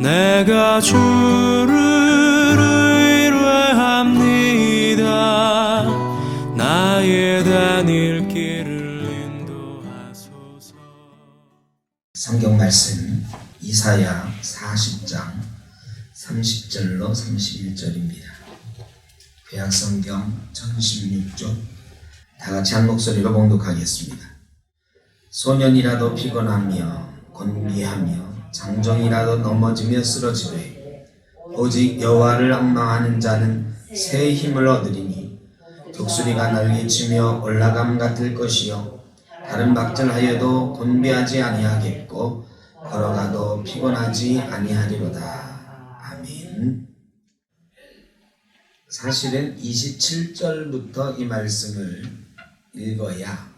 내가 주를 의뢰합니다. 나의 다닐 길을 인도하소서. 성경 말씀 이사야 40장 30절로 31절입니다. 구약성경 1016쪽 다같이 한 목소리로 봉독하겠습니다. 소년이라도 피곤하며 곤비하며 장정이라도 넘어지며 쓰러지되 오직 여호와를 앙망하는 자는 새 힘을 얻으리니 독수리가 날개치며 올라감 같을 것이요 다른 박질하여도 곤비하지 아니하겠고 걸어가도 피곤하지 아니하리로다. 아멘. 사실은 27절부터 이 말씀을 읽어야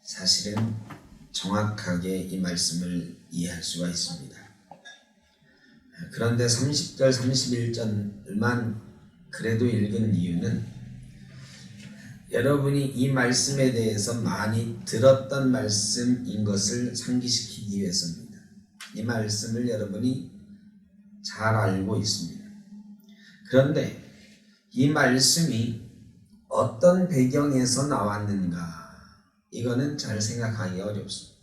사실은 정확하게 이 말씀을 이해할 수가 있습니다. 그런데 30절, 31절만 그래도 읽은 이유는 여러분이 이 말씀에 대해서 많이 들었던 말씀인 것을 상기시키기 위해서입니다. 이 말씀을 여러분이 잘 알고 있습니다. 그런데 이 말씀이 어떤 배경에서 나왔는가, 이거는 잘 생각하기 어렵습니다.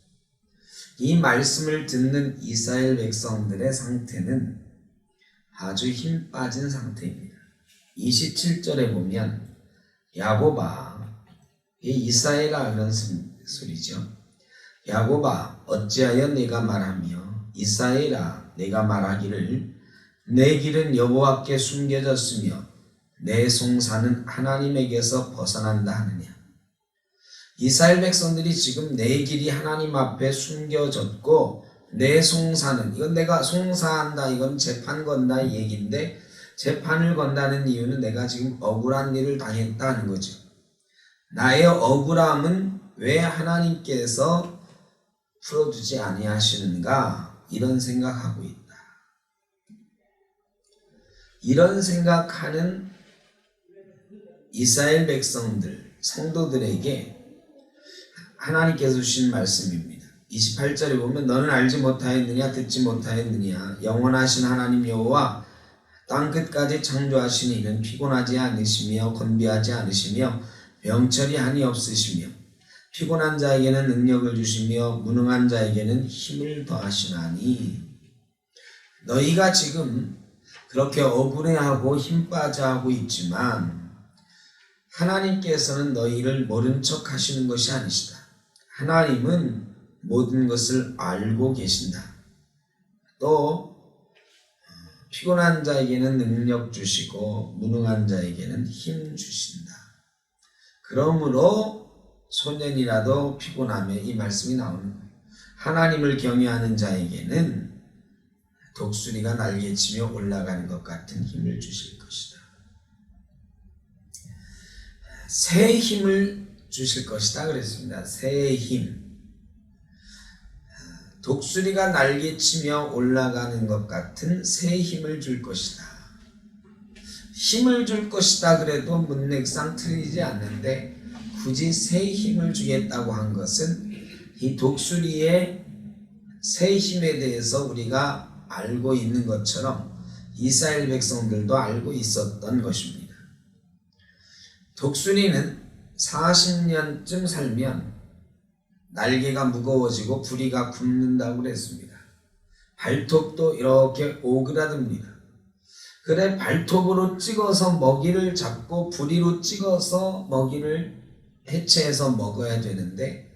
이 말씀을 듣는 이스라엘 백성들의 상태는 아주 힘 빠진 상태입니다. 27절에 보면 야곱아, 이 이스라엘아 그런 소리죠. 야곱아 어찌하여 내가 말하며 이스라엘아 내가 말하기를 내 길은 여호와께 숨겨졌으며 내 송사는 하나님에게서 벗어난다 하느냐. 이스라엘 백성들이 지금 내 길이 하나님 앞에 숨겨졌고 내 송사는, 이건 내가 송사한다, 이건 재판 건다 이 얘기인데, 재판을 건다는 이유는 내가 지금 억울한 일을 당했다는 거죠. 나의 억울함은 왜 하나님께서 풀어주지 아니하시는가, 이런 생각하고 있다. 이런 생각하는 이스라엘 백성들, 성도들에게 하나님께서 주신 말씀입니다. 28절에 보면 너는 알지 못하였느냐 듣지 못하였느냐 영원하신 하나님 여호와 땅끝까지 창조하신 이는 피곤하지 않으시며 곤비하지 않으시며 병철이 한이 없으시며 피곤한 자에게는 능력을 주시며 무능한 자에게는 힘을 더하시나니. 너희가 지금 그렇게 억울해하고 힘 빠져하고 있지만 하나님께서는 너희를 모른 척 하시는 것이 아니시다. 하나님은 모든 것을 알고 계신다. 또 피곤한 자에게는 능력 주시고 무능한 자에게는 힘 주신다. 그러므로 소년이라도 피곤하며, 이 말씀이 나오는 거예요. 하나님을 경외하는 자에게는 독수리가 날개치며 올라가는 것 같은 힘을 주실 것이다. 새 힘을 주실 것이다 그랬습니다. 새 힘. 독수리가 날개치며 올라가는 것 같은 새 힘을 줄 것이다. 힘을 줄 것이다 그래도 문맥상 틀리지 않는데 굳이 새 힘을 주겠다고 한 것은 이 독수리의 새 힘에 대해서 우리가 알고 있는 것처럼 이스라엘 백성들도 알고 있었던 것입니다. 독수리는 40년쯤 살면 날개가 무거워지고 부리가 굽는다고 그랬습니다. 발톱도 이렇게 오그라듭니다. 그래 발톱으로 찍어서 먹이를 잡고 부리로 찍어서 먹이를 해체해서 먹어야 되는데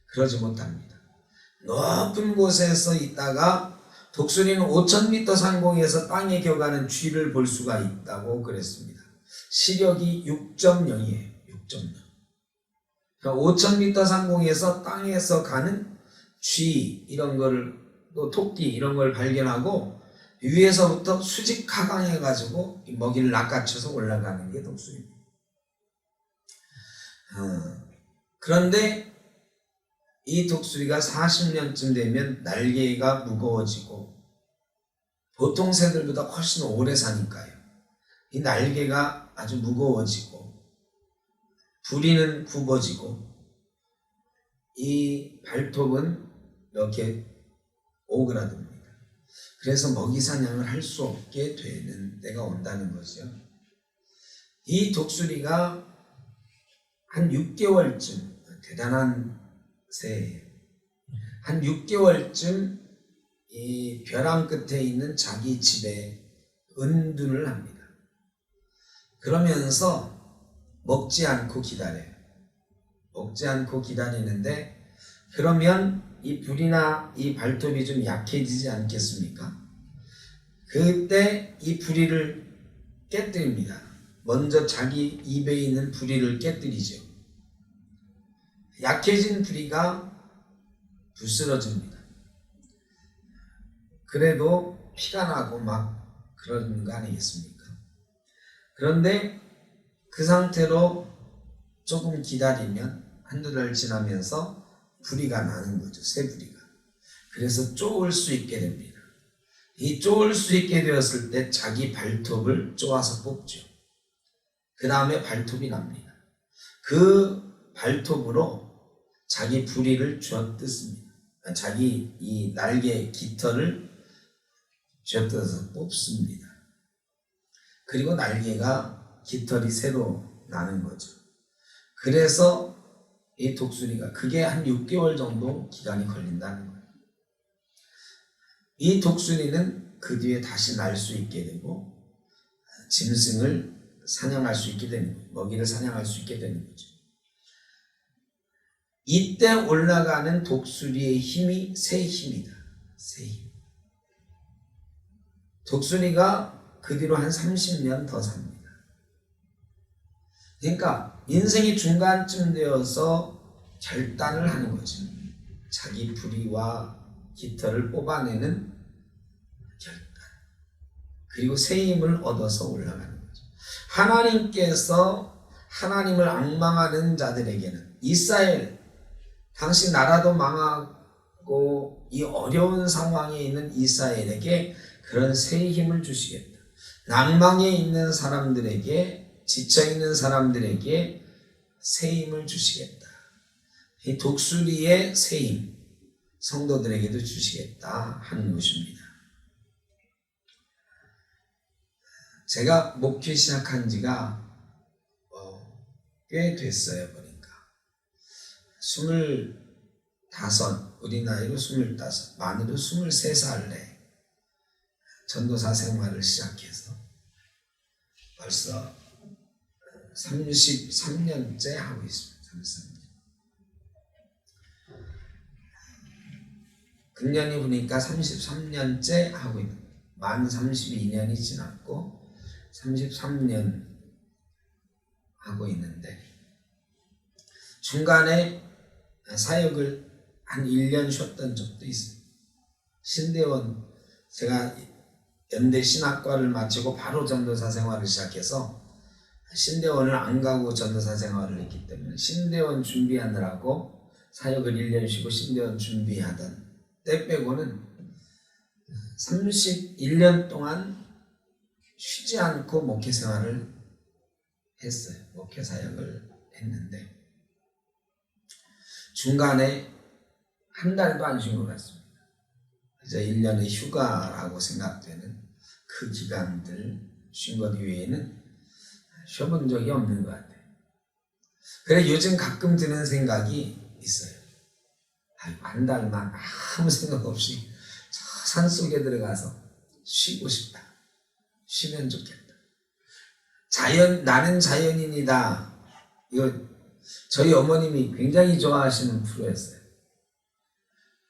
그러지 못합니다. 높은 곳에서 있다가 독수리는 5000m 상공에서 땅에 겨가는 쥐를 볼 수가 있다고 그랬습니다. 시력이 6.0이에요. 6.0. 그러니까 5000m 상공에서 땅에서 가는 쥐 이런 거를, 또 토끼 이런 걸 발견하고 위에서부터 수직 하강해 가지고 먹이를 낚아쳐서 올라가는 게 독수리입니다. 그런데 이 독수리가 40년쯤 되면 날개가 무거워지고, 보통 새들보다 훨씬 오래 사니까요. 이 날개가 아주 무거워지고 부리는 굽어지고 이 발톱은 이렇게 오그라듭니다. 그래서 먹이 사냥을 할 수 없게 되는 때가 온다는 거죠. 이 독수리가 한 6개월쯤, 대단한 새예요. 한 6개월쯤 이 벼랑 끝에 있는 자기 집에 은둔을 합니다. 그러면서 먹지 않고 기다려요. 먹지 않고 기다리는데, 그러면 이 불이나 이 발톱이 좀 약해지지 않겠습니까? 그때 이 부리를 깨뜨립니다. 먼저 자기 입에 있는 부리를 깨뜨리죠. 약해진 부리가 부스러집니다. 그래도 피가 나고 막 그러는 거 아니겠습니까? 그런데 그 상태로 조금 기다리면 한두 달 지나면서 부리가 나는 거죠. 새 부리가. 그래서 쪼을 수 있게 됩니다. 이 쪼을 수 있게 되었을 때 자기 발톱을 쪼아서 뽑죠. 그 다음에 발톱이 납니다. 그 발톱으로 자기 부리를 쥐어뜯습니다. 자기 이 날개 깃털을 쥐어뜯어서 뽑습니다. 그리고 날개가 깃털이 새로 나는 거죠. 그래서 이 독수리가 그게 한 6개월 정도 기간이 걸린다는 거예요. 이 독수리는 그 뒤에 다시 날 수 있게 되고 짐승을 사냥할 수 있게 되는 거예요. 먹이를 사냥할 수 있게 되는 거죠. 이때 올라가는 독수리의 힘이 새 힘이다. 새 힘. 독수리가 그 뒤로 한 30년 더 삽니다. 그러니까 인생이 중간쯤 되어서 결단을 하는 거죠. 자기 부리와 깃털을 뽑아내는 결단. 그리고 새 힘을 얻어서 올라가는 거죠. 하나님께서 하나님을 앙망하는 자들에게는 이스라엘, 당시 나라도 망하고 이 어려운 상황에 있는 이스라엘에게 그런 새 힘을 주시겠다. 낭망에 있는 사람들에게, 지쳐있는 사람들에게 새 힘을 주시겠다. 이 독수리의 새 힘, 성도들에게도 주시겠다 하는 것입니다. 제가 목회 시작한 지가 꽤 됐어요. 보니까 25, 우리 나이로 25, 만으로 23살에 전도사 생활을 시작해서 벌써 33년째 하고 있습니다. 33년. 금년이 보니까 33년째 하고 있는 거예요. 만 32년이 지났고 33년 하고 있는데, 중간에 사역을 한 1년 쉬었던 적도 있어요. 신대원, 제가 연대 신학과를 마치고 바로 전도사 생활을 시작해서 신대원을 안 가고 전도사 생활을 했기 때문에 신대원 준비하느라고 사역을 1년 쉬고 신대원 준비하던 때 빼고는 31년 동안 쉬지 않고 목회 생활을 했어요. 목회 사역을 했는데 중간에 한 달도 안 쉰 것 같습니다. 그래서 1년의 휴가라고 생각되는 그 기간들 쉰 것 이외에는 쉬어본 적이 없는 것 같아요. 그래 요즘 가끔 드는 생각이 있어요. 아이고, 한 달만 아무 생각 없이 저 산속에 들어가서 쉬고 싶다. 쉬면 좋겠다. 나는 자연인이다. 이거 저희 어머님이 굉장히 좋아하시는 프로였어요.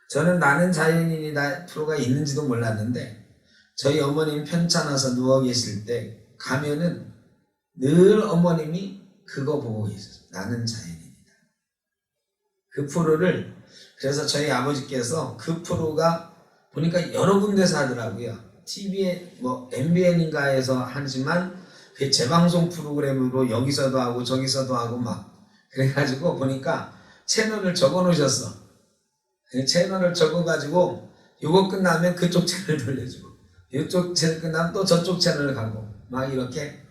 저는 나는 자연인이다 프로가 있는지도 몰랐는데 저희 어머님 편찮아서 누워 계실 때 가면은 늘 어머님이 그거 보고 계셨어요. 나는 자연인이다. 그 프로를, 그래서 저희 아버지께서 그 프로가 보니까 여러 군데서 하더라고요. TV에 뭐 MBN인가에서 하지만 그 재방송 프로그램으로 여기서도 하고 저기서도 하고 막 그래가지고 보니까 채널을 적어 놓으셨어. 채널을 적어가지고 이거 끝나면 그쪽 채널 돌려주고 이쪽 채널 끝나면 또 저쪽 채널 가고 막 이렇게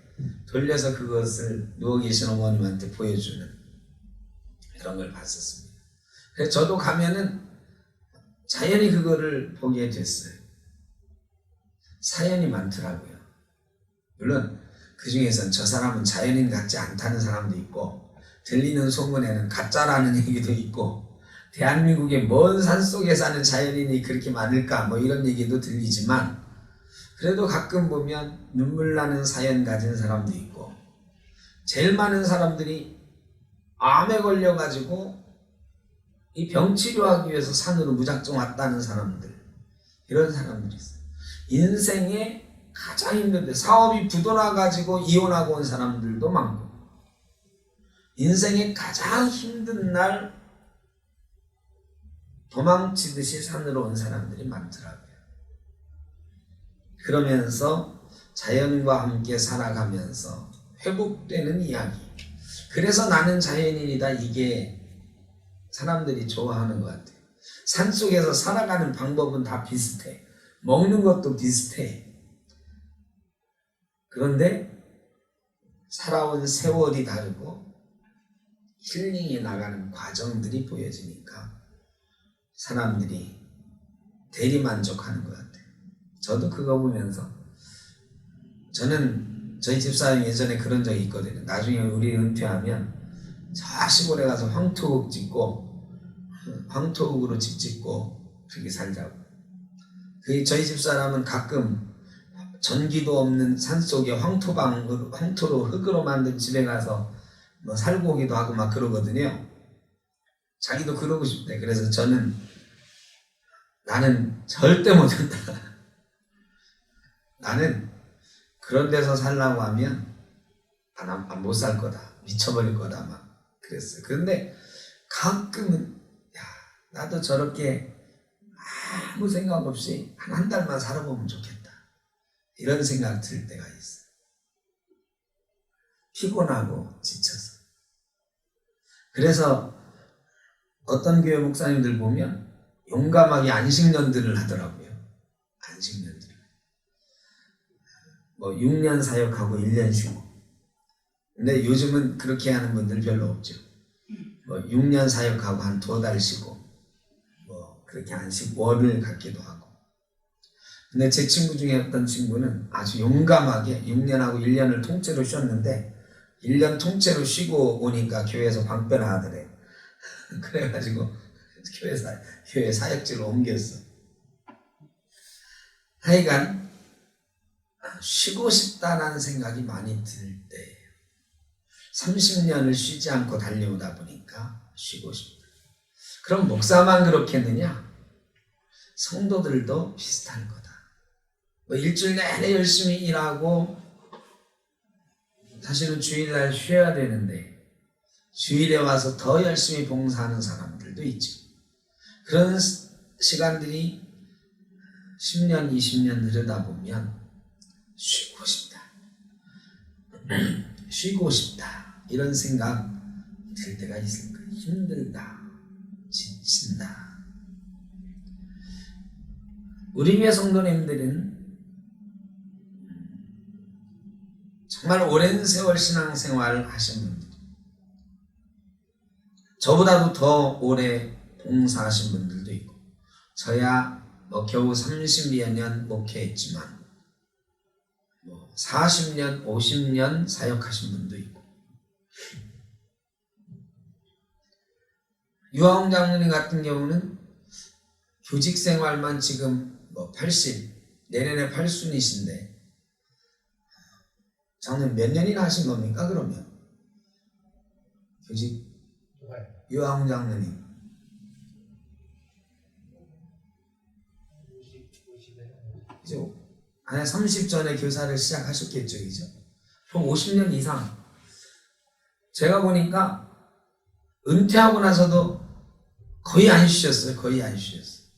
돌려서 그것을 누워 계신 어머님한테 보여주는 그런 걸 봤었습니다. 그래서 저도 가면은 자연히 그거를 보게 됐어요. 사연이 많더라고요. 물론 그 중에선 저 사람은 자연인 같지 않다는 사람도 있고, 들리는 소문에는 가짜라는 얘기도 있고, 대한민국의 먼 산속에 사는 자연인이 그렇게 많을까 뭐 이런 얘기도 들리지만, 그래도 가끔 보면 눈물 나는 사연 가진 사람도 있고, 제일 많은 사람들이 암에 걸려가지고 이 병 치료하기 위해서 산으로 무작정 왔다는 사람들, 이런 사람들이 있어요. 인생에 가장 힘든데 사업이 부도나가지고 이혼하고 온 사람들도 많고, 인생에 가장 힘든 날 도망치듯이 산으로 온 사람들이 많더라고요. 그러면서 자연과 함께 살아가면서 회복되는 이야기. 그래서 나는 자연인이다, 이게 사람들이 좋아하는 것 같아요. 산속에서 살아가는 방법은 다 비슷해. 먹는 것도 비슷해. 그런데 살아온 세월이 다르고 힐링이 나가는 과정들이 보여지니까 사람들이 대리만족하는 것 같아요. 저도 그거 보면서, 저는 저희 집사람이 예전에 그런 적이 있거든요. 나중에 우리 은퇴하면 저 시골에 가서 황토흙 짓고 황토흙으로 집 짓고 그렇게 살자고. 저희 집사람은 가끔 전기도 없는 산속에 황토로 흙으로 만든 집에 가서 뭐 살고 오기도 하고 막 그러거든요. 자기도 그러고 싶대. 그래서 저는, 나는 절대 못한다. 나는 그런 데서 살라고 하면 못 살 거다, 미쳐버릴 거다 막 그랬어요. 그런데 가끔은 나도 저렇게 아무 생각 없이 한 달만 살아보면 좋겠다, 이런 생각 들 때가 있어요. 피곤하고 지쳐서. 그래서 어떤 교회 목사님들 보면 용감하게 안식년들을 하더라고요. 안식년들. 뭐 6년 사역하고 1년 쉬고. 근데 요즘은 그렇게 하는 분들 별로 없죠. 뭐 6년 사역하고 한 2달 쉬고, 뭐 그렇게 안식 월을 갖기도 하고. 근데 제 친구 중에 어떤 친구는 아주 용감하게 6년하고 1년을 통째로 쉬었는데 1년 통째로 쉬고 오니까 교회에서 방패나 하더래. 그래가지고 교회 사역지로 옮겼어. 하여간 쉬고 싶다라는 생각이 많이 들 때, 30년을 쉬지 않고 달려오다 보니까 쉬고 싶다. 그럼 목사만 그렇겠느냐? 성도들도 비슷할 거다. 뭐 일주일 내내 열심히 일하고 사실은 주일날 쉬어야 되는데 주일에 와서 더 열심히 봉사하는 사람들도 있죠. 그런 시간들이 10년, 20년 흐르다 보면 쉬고 싶다, 쉬고 싶다, 이런 생각 들 때가 있을 거예요. 힘들다, 지친다. 우리 교회 성도님들은 정말 오랜 세월 신앙생활을 하신 분들, 저보다도 더 오래 봉사하신 분들도 있고, 저야 뭐 겨우 30여 년 목회했지만 40년, 50년 사역하신 분도 있고, 유아홍 장로님 같은 경우는 교직 생활만 지금 80, 내년에 8순이신데, 장로님 몇 년이나 하신 겁니까 그러면? 교직? 유아홍 장로님. 이제 한 30 전에 교사를 시작하셨겠죠, 이제. 그럼 50년 이상. 제가 보니까 은퇴하고 나서도 거의 안 쉬셨어요. 거의 안 쉬셨어요.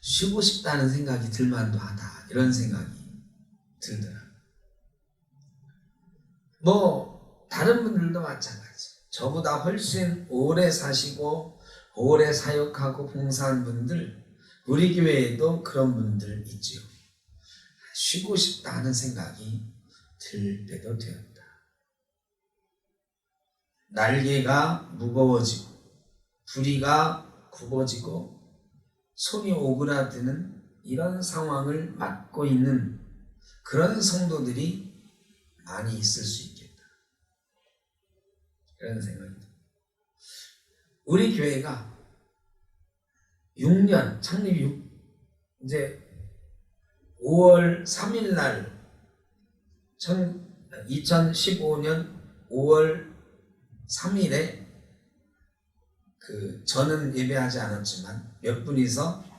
쉬고 싶다는 생각이 들만도 하다, 이런 생각이 들더라고요. 뭐 다른 분들도 마찬가지. 저보다 훨씬 오래 사시고 오래 사역하고 봉사한 분들, 우리 교회에도 그런 분들 있지요. 쉬고 싶다 하는 생각이 들 때도 되었다. 날개가 무거워지고 부리가 굽어지고 손이 오그라드는 이런 상황을 맞고 있는 그런 성도들이 많이 있을 수 있겠다. 그런 생각입니다. 우리 교회가 6년, 창립 이제 5월 3일 날 2015년 5월 3일에 저는 예배하지 않았지만 몇 분이서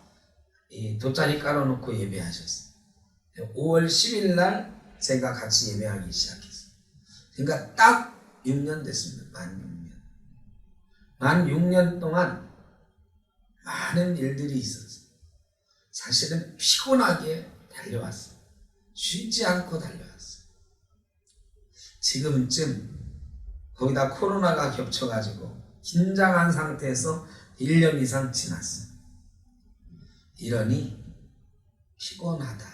이 돗자리 깔아놓고 예배하셨어요. 5월 10일 날 제가 같이 예배하기 시작했어요. 그러니까 딱 6년 됐습니다. 만 6년 동안 많은 일들이 있었어요. 사실은 피곤하게 달려왔어요. 쉬지 않고 달려왔어요. 지금쯤 거기다 코로나가 겹쳐가지고 긴장한 상태에서 1년 이상 지났어요. 이러니 피곤하다.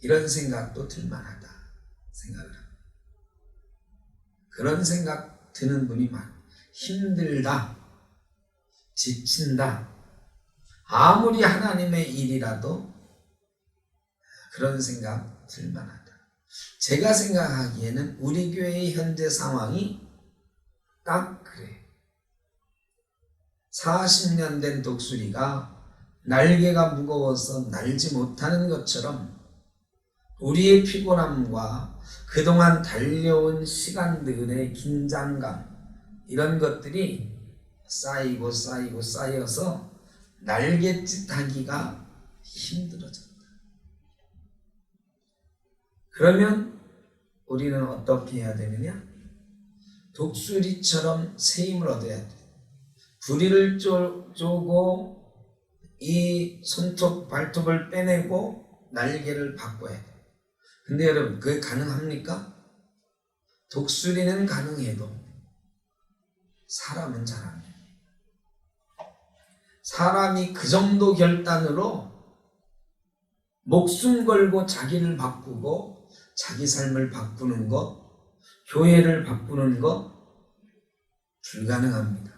이런 생각도 들만하다 생각을 합니다. 그런 생각 드는 분이 많아요. 힘들다. 지친다. 아무리 하나님의 일이라도 그런 생각 들만하다. 제가 생각하기에는 우리 교회의 현재 상황이 딱 그래요. 40년 된 독수리가 날개가 무거워서 날지 못하는 것처럼 우리의 피곤함과 그동안 달려온 시간들의 긴장감 이런 것들이 쌓여서 날갯짓 하기가 힘들어졌다. 그러면 우리는 어떻게 해야 되느냐? 독수리처럼 새 힘을 얻어야 돼. 부리를 쪼고 이 손톱 발톱을 빼내고 날개를 바꿔야 돼. 근데 여러분 그게 가능합니까? 독수리는 가능해도 사람은 잘 안 돼. 사람이 그 정도 결단으로 목숨 걸고 자기를 바꾸고 자기 삶을 바꾸는 것, 교회를 바꾸는 것 불가능합니다.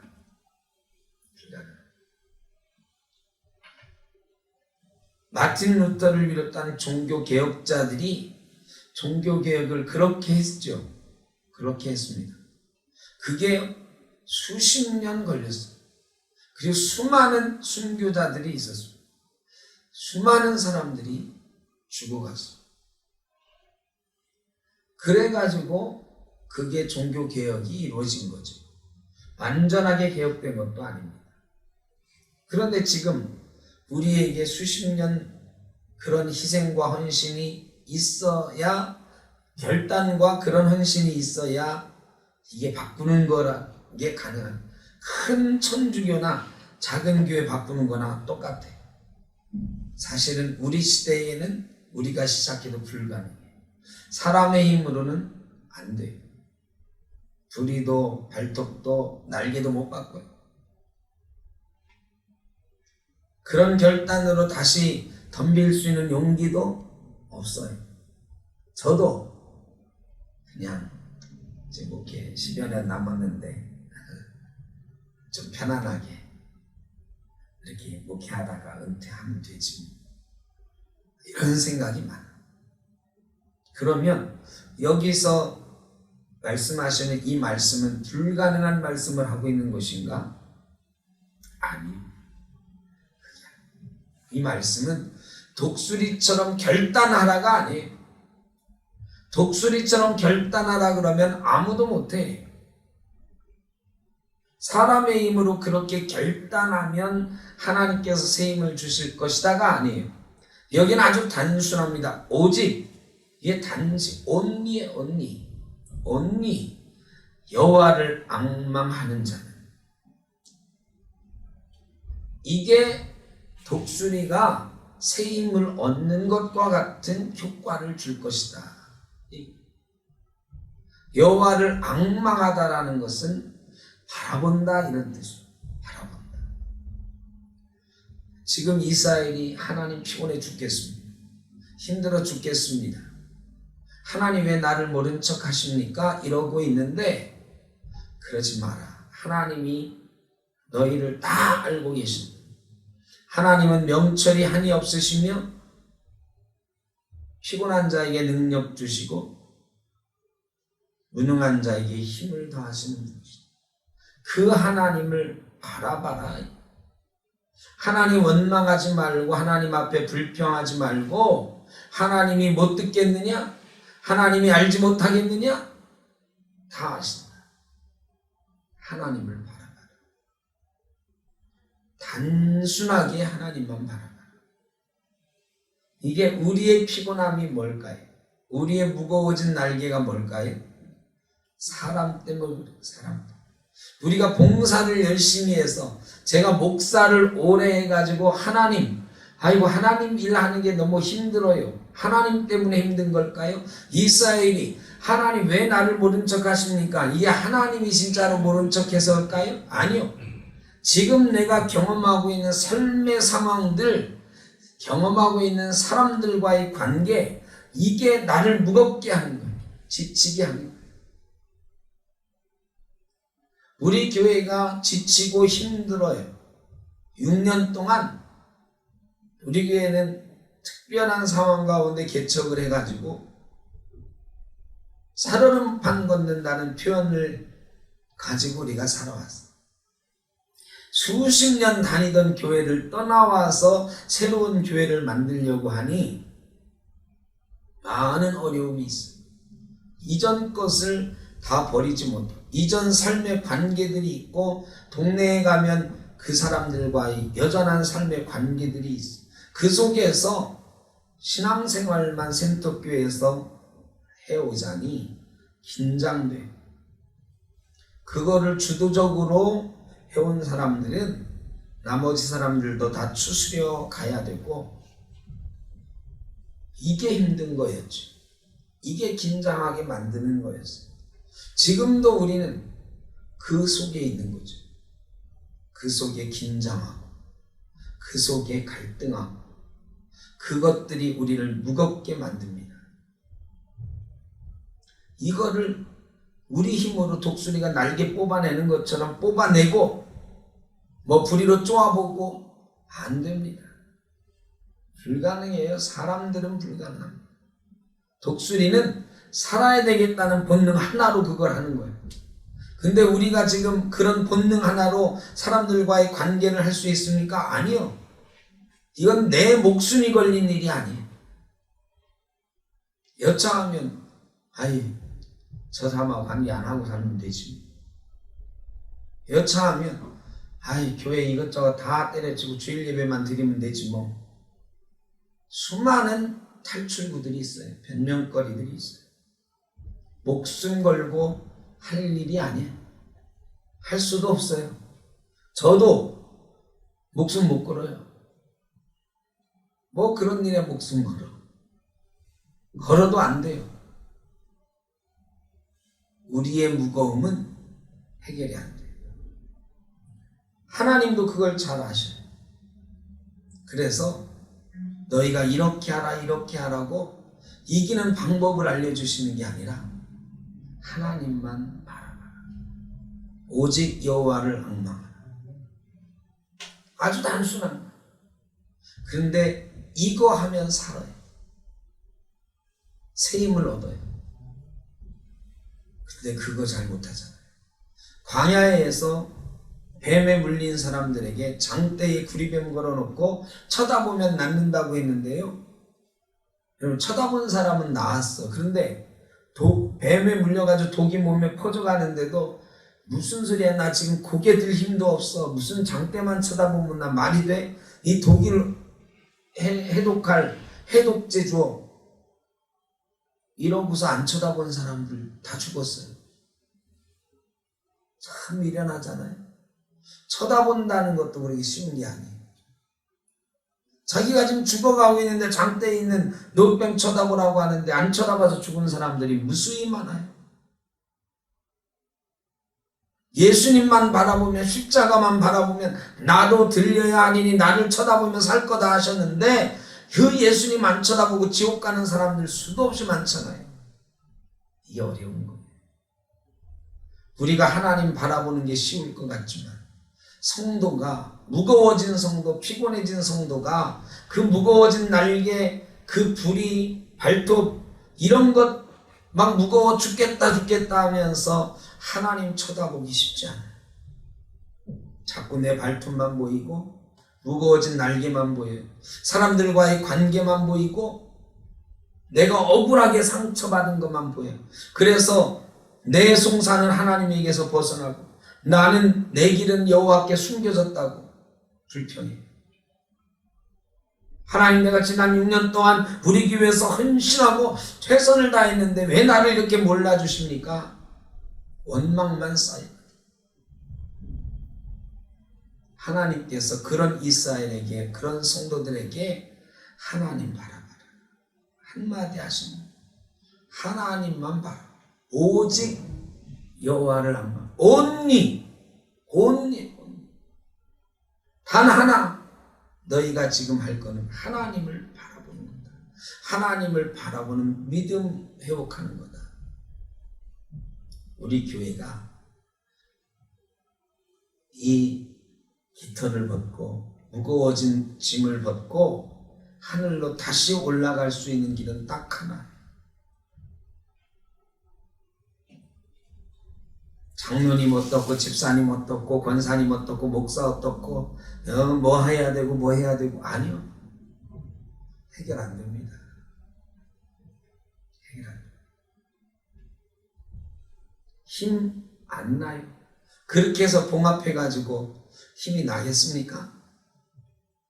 마틴 루터를 비롯한 종교 개혁자들이 종교 개혁을 그렇게 했죠. 그렇게 했습니다. 그게 수십 년 걸렸어요. 그리고 수많은 순교자들이 있었어요. 수많은 사람들이 죽어갔어요. 그래가지고 그게 종교 개혁이 이루어진 거죠. 완전하게 개혁된 것도 아닙니다. 그런데 지금 우리에게 수십 년 그런 희생과 헌신이 있어야, 결단과 그런 헌신이 있어야 이게 바꾸는 게 가능한, 큰 천주교나 작은 교회 바꾸는 거나 똑같아. 사실은 우리 시대에는 우리가 시작해도 불가능해요. 사람의 힘으로는 안 돼요. 부리도 발톱도 날개도 못 바꿔요. 그런 결단으로 다시 덤빌 수 있는 용기도 없어요. 저도 그냥 이제 목회 10여 년 남았는데 좀 편안하게 이렇게 목회하다가 은퇴하면 되지 이런 생각이 많아. 그러면 여기서 말씀하시는 이 말씀은 불가능한 말씀을 하고 있는 것인가? 아니요. 이 말씀은 독수리처럼 결단하라가 아니에요. 독수리처럼 결단하라 그러면 아무도 못해. 사람의 힘으로 그렇게 결단하면 하나님께서 새 힘을 주실 것이다가 아니에요. 여기는 아주 단순합니다. 오직, 이게 단지 only 여호와를 앙망하는 자는, 이게 독수리가 새 힘을 얻는 것과 같은 효과를 줄 것이다. 여호와를 앙망하다라는 것은 바라본다 이런 뜻이에요. 바라본다. 지금 이스라엘이 하나님 피곤해 죽겠습니다. 힘들어 죽겠습니다. 하나님 왜 나를 모른 척 하십니까? 이러고 있는데 그러지 마라. 하나님이 너희를 다 알고 계신다. 하나님은 명철이 한이 없으시며 피곤한 자에게 능력 주시고 무능한 자에게 힘을 더하시는 분이시다. 그 하나님을 바라봐라. 하나님 원망하지 말고 하나님 앞에 불평하지 말고 하나님이 못 듣겠느냐? 하나님이 알지 못하겠느냐? 다 아신다. 하나님을 바라봐라. 단순하게 하나님만 바라봐라. 이게 우리의 피곤함이 뭘까요? 우리의 무거워진 날개가 뭘까요? 사람 때문에 그래요. 사람 때문에. 우리가 봉사를 열심히 해서 제가 목사를 오래 해가지고 하나님 일하는 게 너무 힘들어요. 하나님 때문에 힘든 걸까요? 이스라엘이 하나님 왜 나를 모른 척 하십니까? 이게 하나님이 진짜로 모른 척 해서일까요? 아니요. 지금 내가 경험하고 있는 삶의 상황들, 경험하고 있는 사람들과의 관계, 이게 나를 무겁게 하는 거예요. 지치게 하는 거예요. 우리 교회가 지치고 힘들어요. 6년 동안 우리 교회는 특별한 상황 가운데 개척을 해가지고 살얼음판 걷는다는 표현을 가지고 우리가 살아왔어요. 수십 년 다니던 교회를 떠나와서 새로운 교회를 만들려고 하니 많은 어려움이 있어요. 이전 것을 다 버리지 못해. 이전 삶의 관계들이 있고 동네에 가면 그 사람들과의 여전한 삶의 관계들이 있어. 그 속에서 신앙생활만 센터교회에서 해오자니 긴장돼. 그거를 주도적으로 해온 사람들은 나머지 사람들도 다 추스려 가야 되고 이게 힘든 거였죠. 이게 긴장하게 만드는 거였어요. 지금도 우리는 그 속에 있는 거죠. 그 속에 긴장하고 그 속에 갈등하고 그것들이 우리를 무겁게 만듭니다. 이거를 우리 힘으로 독수리가 날개 뽑아내는 것처럼 뽑아내고 뭐 부리로 쪼아보고 안 됩니다. 불가능해요. 사람들은 불가능합니다. 독수리는 살아야 되겠다는 본능 하나로 그걸 하는 거예요. 근데 우리가 지금 그런 본능 하나로 사람들과의 관계를 할 수 있습니까? 아니요. 이건 내 목숨이 걸린 일이 아니에요. 여차하면 저 사람하고 관계 안 하고 살면 되지. 여차하면 교회 이것저것 다 때려치고 주일 예배만 드리면 되지 뭐. 수많은 탈출구들이 있어요. 변명거리들이 있어요. 목숨 걸고 할 일이 아니에요. 할 수도 없어요. 저도 목숨 못 걸어요. 뭐 그런 일에 목숨 걸어도 안 돼요. 우리의 무거움은 해결이 안 돼요. 하나님도 그걸 잘 아셔요. 그래서 너희가 이렇게 하라 이렇게 하라고 이기는 방법을 알려주시는 게 아니라 하나님만 바라봐라. 오직 여호와를 앙망하라. 아주 단순한 거예요. 그런데 이거 하면 살아요. 새 힘을 얻어요. 근데 그거 잘 못하잖아요. 광야에서 뱀에 물린 사람들에게 장대에 구리뱀 걸어놓고 쳐다보면 낫는다고 했는데요. 여러분 쳐다본 사람은 나았어. 그런데 뱀에 물려가지고 독이 몸에 퍼져가는데도 무슨 소리야, 나 지금 고개 들 힘도 없어, 무슨 장대만 쳐다보면 나 말이 돼? 이 독을 해독할 해독제 줘. 이러고서 안 쳐다본 사람들 다 죽었어요. 참 미련하잖아요. 쳐다본다는 것도 그렇게 쉬운 게 아니에요. 자기가 지금 죽어가고 있는데 장대에 있는 노병 쳐다보라고 하는데 안 쳐다봐서 죽은 사람들이 무수히 많아요. 예수님만 바라보면, 십자가만 바라보면 나도 들려야 하니니 나를 쳐다보면 살 거다 하셨는데 그 예수님 안 쳐다보고 지옥 가는 사람들 수도 없이 많잖아요. 이게 어려운 거예요. 우리가 하나님 바라보는 게 쉬울 것 같지만 성도가 무거워진 성도, 피곤해진 성도가 그 무거워진 날개, 그 부리, 발톱 이런 것 막 무거워 죽겠다 하면서 하나님 쳐다보기 쉽지 않아요. 자꾸 내 발톱만 보이고 무거워진 날개만 보여요. 사람들과의 관계만 보이고 내가 억울하게 상처받은 것만 보여요. 그래서 내 송사는 하나님에게서 벗어나고 나는 내 길은 여호와께 숨겨졌다고 불평해요. 하나님, 내가 지난 6년 동안 우리 교회에서 헌신하고 최선을 다했는데 왜 나를 이렇게 몰라주십니까? 원망만 쌓여. 하나님께서 그런 이스라엘에게, 그런 성도들에게 하나님 바라봐라. 한마디 하시면 하나님만 바라. 오직 여호와를 안 봐. only 단 하나. 너희가 지금 할 거는 하나님을 바라보는 거다. 하나님을 바라보는 믿음 회복하는 거다. 우리 교회가 이 깃털을 벗고 무거워진 짐을 벗고 하늘로 다시 올라갈 수 있는 길은 딱 하나. 장로님 어떻고 집사님 어떻고 권사님 어떻고 목사 어떻고 뭐 해야 되고 뭐 해야 되고 아니요. 해결 안 됩니다. 해결 안 됩니다. 힘 안 나요. 그렇게 해서 봉합해가지고 힘이 나겠습니까?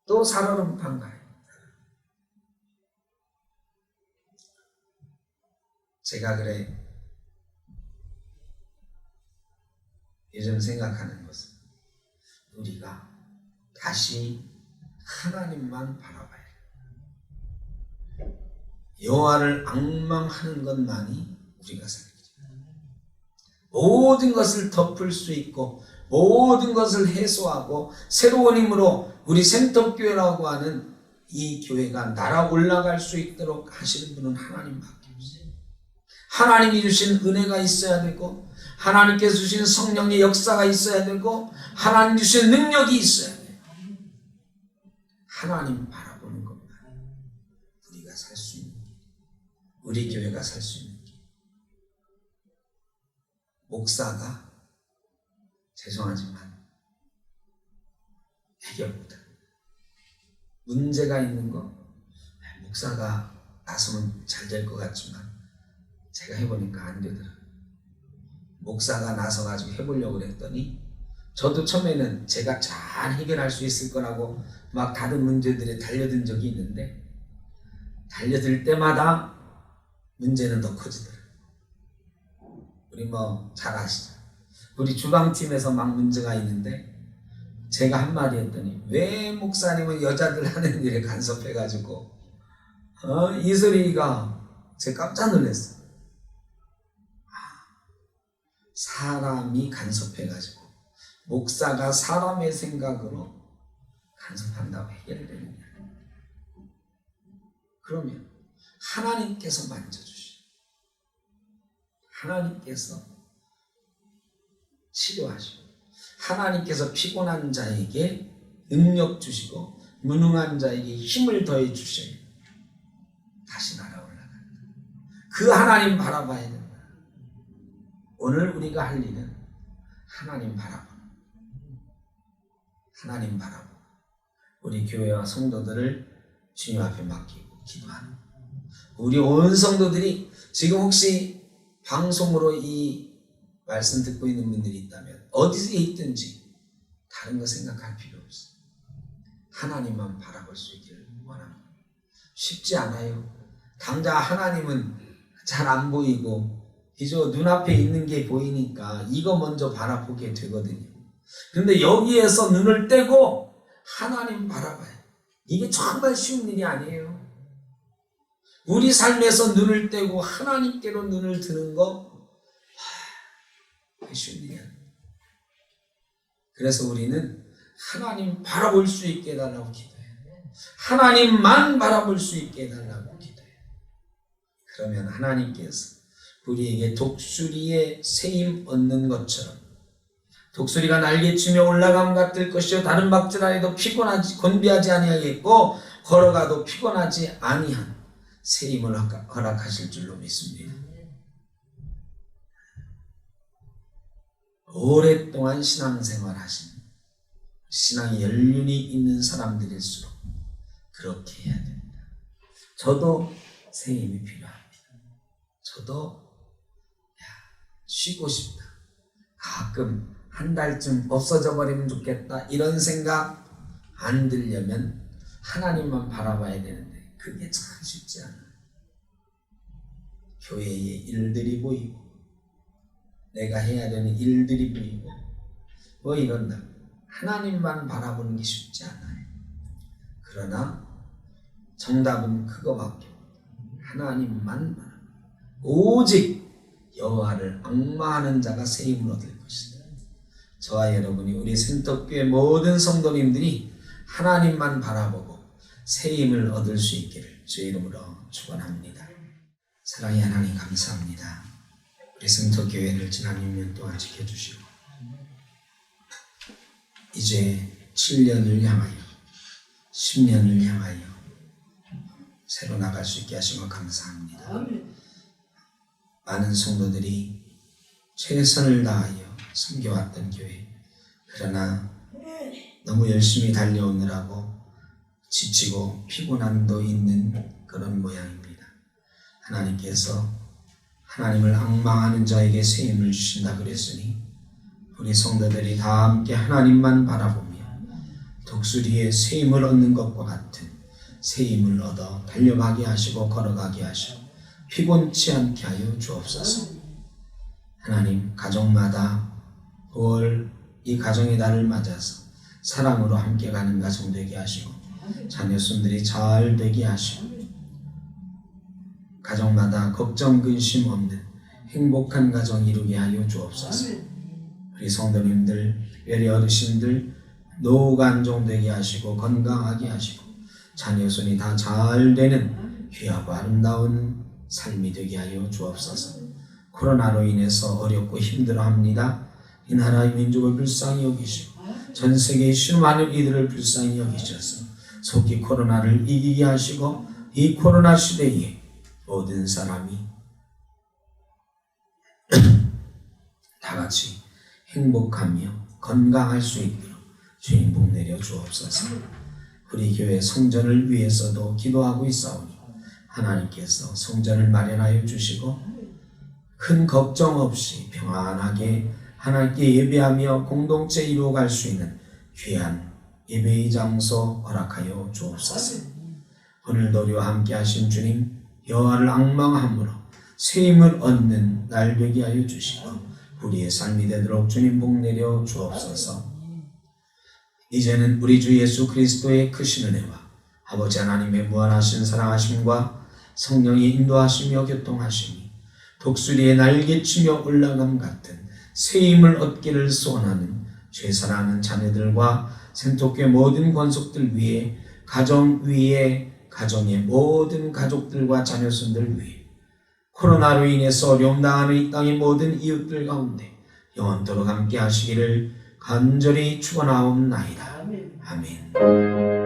또 살얼음판 가요. 제가 그래 요즘 생각하는 것은 우리가 다시 하나님만 바라봐야 해요. 여호와를 앙망하는 것만이 우리가 살기. 모든 것을 덮을 수 있고 모든 것을 해소하고 새로운 힘으로 우리 생톱교회라고 하는 이 교회가 날아 올라갈 수 있도록 하시는 분은 하나님밖에 없어요. 하나님이 주신 은혜가 있어야 되고 하나님께서 주신 성령의 역사가 있어야 되고 하나님 주신 능력이 있어야 돼요. 하나님 바라보는 것만 우리가 살 수 있는 길, 우리 교회가 살 수 있는 길. 목사가 죄송하지만 해결 못합니다. 문제가 있는 거 목사가 나서면 잘 될 것 같지만 제가 해보니까 안 되더라고요. 목사가 나서가지고 해보려고 그랬더니 저도 처음에는 제가 잘 해결할 수 있을 거라고 막 다른 문제들에 달려든 적이 있는데 달려들 때마다 문제는 더 커지더라고요. 우리 뭐 잘 아시죠? 우리 주방팀에서 막 문제가 있는데 제가 한마디 했더니 왜 목사님은 여자들 하는 일에 간섭해가지고 이 소리가 제가 깜짝 놀랐어요. 사람이 간섭해가지고 목사가 사람의 생각으로 간섭한다고 해결되는 게 아니에요. 그러면 하나님께서 만져주시고 하나님께서 치료하시고 하나님께서 피곤한 자에게 능력 주시고 무능한 자에게 힘을 더해 주셔요. 다시 날아올라간다. 그 하나님 바라봐야 된다. 오늘 우리가 할 일은 하나님 바라보는, 하나님 바라보고 우리 교회와 성도들을 주님 앞에 맡기고 기도하는, 우리 온 성도들이 지금 혹시 방송으로 이 말씀 듣고 있는 분들이 있다면 어디서 있든지 다른 거 생각할 필요 없어요. 하나님만 바라볼 수 있기를 원합니다. 쉽지 않아요. 당장 하나님은 잘 안 보이고 이저 눈앞에 있는 게 보이니까 이거 먼저 바라보게 되거든요. 그런데 여기에서 눈을 떼고 하나님 바라봐요. 이게 정말 쉬운 일이 아니에요. 우리 삶에서 눈을 떼고 하나님께로 눈을 드는 거 쉬운 일이 아니에요. 그래서 우리는 하나님 바라볼 수 있게 해달라고 기도해요. 하나님만 바라볼 수 있게 해달라고 기도해요. 그러면 하나님께서 우리에게 독수리의 새힘 얻는 것처럼 독수리가 날개치며 올라감 같을 것이요 다른 박질하여도 곤비하지 아니하겠고 걸어가도 피곤하지 아니한 새 힘을 허락하실 줄로 믿습니다. 오랫동안 신앙생활 하신 신앙이 연륜이 있는 사람들일수록 그렇게 해야 됩니다. 저도 새 힘이 필요합니다. 저도 쉬고 싶다. 가끔 한 달쯤 없어져 버리면 좋겠다. 이런 생각 안 들려면 하나님만 바라봐야 되는데 그게 참 쉽지 않아요. 교회의 일들이 보이고 내가 해야 되는 일들이 보이고 뭐 이런다. 하나님만 바라보는 게 쉽지 않아요. 그러나 정답은 그거밖에 없다. 하나님만 바라보고 오직 여호와를 앙망하는 자가 새 힘을 얻을 것이다. 저와 여러분이 우리 센터교회 모든 성도님들이 하나님만 바라보고 새 힘을 얻을 수 있기를 주의 이름으로 축원합니다. 사랑의 하나님 감사합니다. 우리 센터교회를 지난 6년 동안 지켜주시고 이제 7년을 향하여 10년을 향하여 새로 나갈 수 있게 하신 것 감사합니다. 많은 성도들이 최선을 다하여 섬겨왔던 교회, 그러나 너무 열심히 달려오느라고 지치고 피곤함도 있는 그런 모양입니다. 하나님께서 하나님을 앙망하는 자에게 새 힘을 주신다 그랬으니 우리 성도들이 다 함께 하나님만 바라보며 독수리의 새 힘을 얻는 것과 같은 새 힘을 얻어 달려가게 하시고 걸어가게 하시고 피곤치 않게 하여 주옵소서. 하나님, 가정마다 9월 이 가정의 달을 맞아서 사랑으로 함께 가는 가정 되게 하시고 자녀손들이 잘 되게 하시고 가정마다 걱정 근심 없는 행복한 가정 이루게 하여 주옵소서. 우리 성도님들, 특별히 어르신들 노후가 안정되게 하시고 건강하게 하시고 자녀손이 다 잘 되는 귀하고 아름다운 삶이 되게 하여 주옵소서. 코로나로 인해서 어렵고 힘들어합니다. 이 나라의 민족을 불쌍히 여기시고 전 세계의 수많은 이들을 불쌍히 여기셔서 속히 코로나를 이기게 하시고 이 코로나 시대에 모든 사람이 다같이 행복하며 건강할 수 있도록 주님 복 내려 주옵소서. 우리 교회 성전을 위해서도 기도하고 있사오니 하나님께서 성전을 마련하여 주시고 큰 걱정 없이 평안하게 하나님께 예배하며 공동체 이루어갈 수 있는 귀한 예배의 장소 허락하여 주옵소서. 오늘도 우리와 함께 하신 주님, 여호와를 앙망함으로 새 힘을 얻는 날 되게 하여 주시고 우리의 삶이 되도록 주님 복 내려 주옵소서. 이제는 우리 주 예수 그리스도의 크신 은혜와 아버지 하나님의 무한하신 사랑하심과 성령의 인도하시며 교통하심이 독수리의 날개치며 올라감 같은 새 힘을 얻기를 소원하는 죄사랑하는 자녀들과 센터교회 모든 권속들 위해 가정 위에 가정의 모든 가족들과 자녀손들 위해 코로나로 인해서 어려움 당하는 이 땅의 모든 이웃들 가운데 영원토록 함께 하시기를 간절히 축원하옵나이다. 아멘.